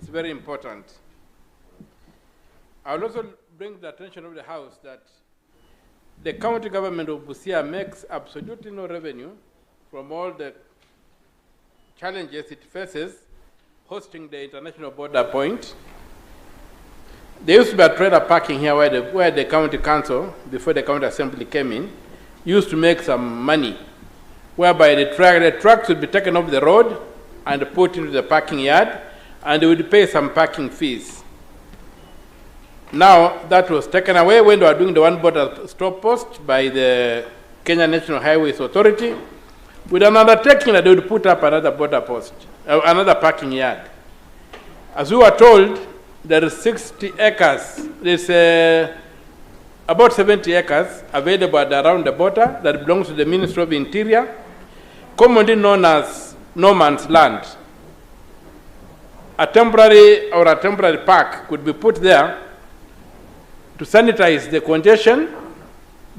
it's very important. I will also bring the attention of the House that the county government of Busia makes absolutely no revenue from all the challenges it faces hosting the international border point. There used to be a trailer parking here where the county council, before the county assembly came in, used to make some money, whereby the trucks would be taken off the road and put into the parking yard, and they would pay some parking fees. Now that was taken away when they were doing the one border stop post by the Kenya National Highways Authority, with an undertaking that they would put up another border post, another parking yard. As we were told, there is 60 acres. There's about 70 acres available around the border that belongs to the Ministry of Interior, commonly known as no man's land. A temporary park could be put there to sanitize the congestion,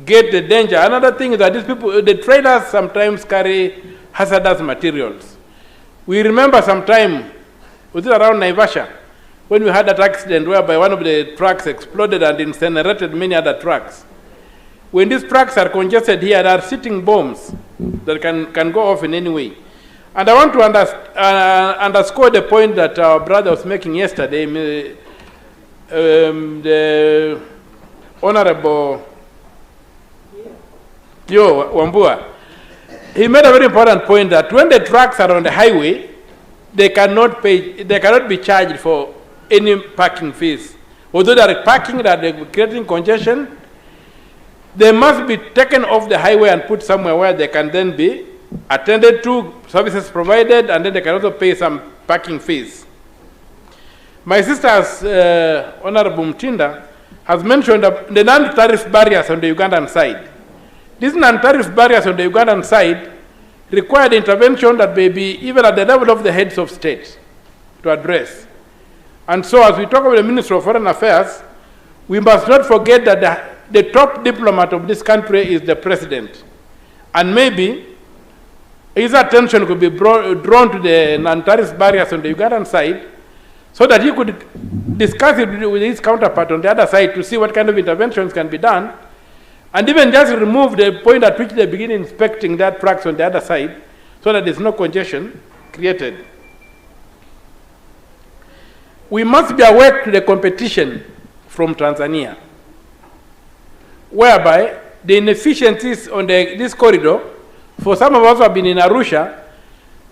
get the danger. Another thing is that these people, the trailers sometimes carry hazardous materials. We remember sometime, was it around Naivasha, when we had that accident whereby one of the trucks exploded and incinerated many other trucks. When these trucks are congested here, there are sitting bombs that can go off in any way. And I want to underscore the point that our brother was making yesterday, the Honorable Wambua. He made a very important point that when the trucks are on the highway, they cannot be charged for any parking fees. Although they are parking, that they're creating congestion, they must be taken off the highway and put somewhere where they can then be attended to, services provided, and then they can also pay some parking fees. My sister's Honorable Mtinda has mentioned the non-tariff barriers on the Ugandan side. These non-tariff barriers on the Ugandan side require intervention that may be even at the level of the heads of state to address. And so as we talk about the Ministry of Foreign Affairs, we must not forget that the top diplomat of this country is the president. And maybe his attention could be drawn to the non-tariff barriers on the Ugandan side so that he could discuss it with his counterpart on the other side to see what kind of interventions can be done, and even just remove the point at which they begin inspecting that trucks on the other side so that there's no congestion created. We must be aware to the competition from Tanzania, whereby the inefficiencies on this corridor, for some of us who have been in Arusha,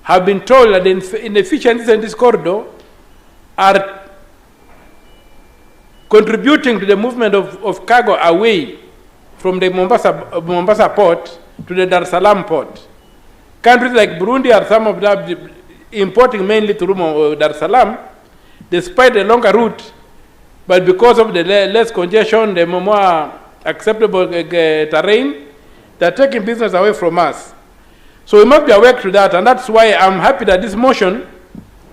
have been told that the inefficiencies in this corridor are contributing to the movement of cargo away from the Mombasa port to the Dar es Salaam port. Countries like Burundi are some of them importing mainly through Dar es Salaam, despite the longer route, but because of the less congestion, the more acceptable terrain, they're taking business away from us. So we must be aware to that, and that's why I'm happy that this motion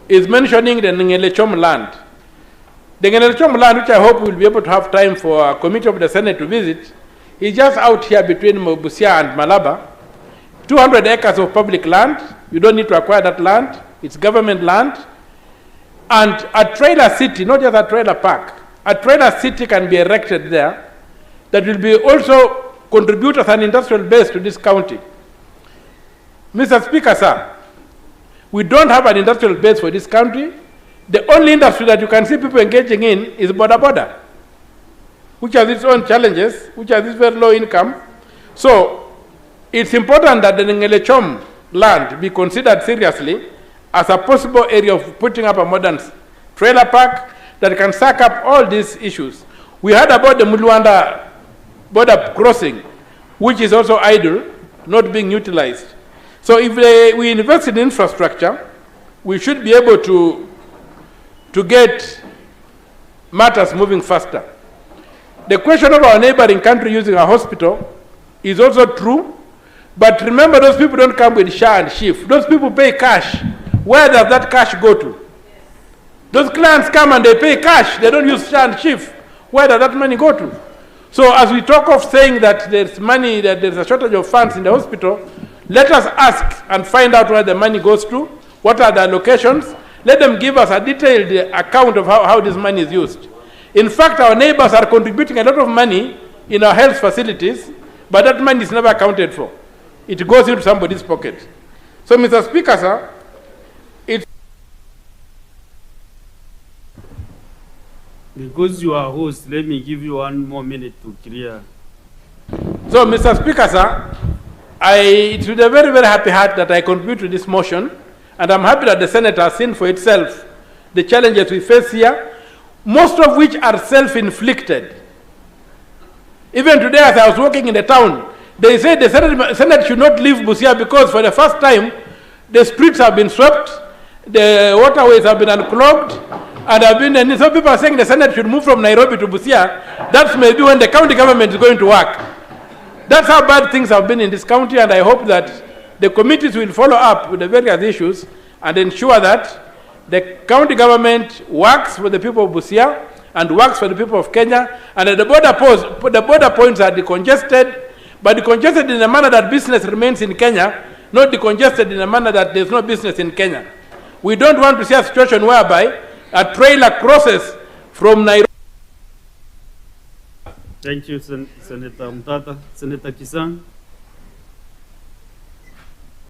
is mentioning the Ngelechom land. The Ngelechom land, which I hope we'll be able to have time for a committee of the Senate to visit, is just out here between Busia and Malaba. 200 acres of public land. You don't need to acquire that land. It's government land. And a trailer city, not just a trailer park, a trailer city can be erected there that will be also contribute as an industrial base to this county. Mr. Speaker, sir, we don't have an industrial base for this country. The only industry that you can see people engaging in is BODABODA, which has its own challenges, which has its very low income. So it's important that the Ngelechom land be considered seriously as a possible area of putting up a modern trailer park that can suck up all these issues. We heard about the Muluanda border crossing, which is also idle, not being utilized. So if we invest in infrastructure, we should be able to get matters moving faster. The question of our neighboring country using a hospital is also true, but remember, those people don't come with SHA and SHIF. Those people pay cash. Where does that cash go to? Those clients come and they pay cash. They don't use SHA and SHIF. Where does that money go to? So as we talk of saying that there's money, that there's a shortage of funds in the hospital, let us ask and find out where the money goes to, what are the allocations, let them give us a detailed account of how this money is used. In fact, our neighbors are contributing a lot of money in our health facilities, but that money is never accounted for. It goes into somebody's pocket. So, Mr. Speaker, sir, because you are host, let me give you 1 more minute to clear. So, Mr. Speaker, sir, it's with a very, very happy heart that I contribute to this motion, and I'm happy that the Senate has seen for itself the challenges we face here, most of which are self-inflicted. Even today, as I was walking in the town, they said the Senate should not leave Busia because for the first time, the streets have been swept, the waterways have been unclogged, and some people are saying the Senate should move from Nairobi to Busia. That's maybe when the county government is going to work. That's how bad things have been in this county, and I hope that the committees will follow up with the various issues and ensure that the county government works for the people of Busia and works for the people of Kenya, and that the border points are decongested, but decongested in a manner that business remains in Kenya, not decongested in a manner that there's no business in Kenya. We don't want to see a situation whereby a trailer crosses from Nairobi. Thank you, Senator Omtata. Senator Kisang.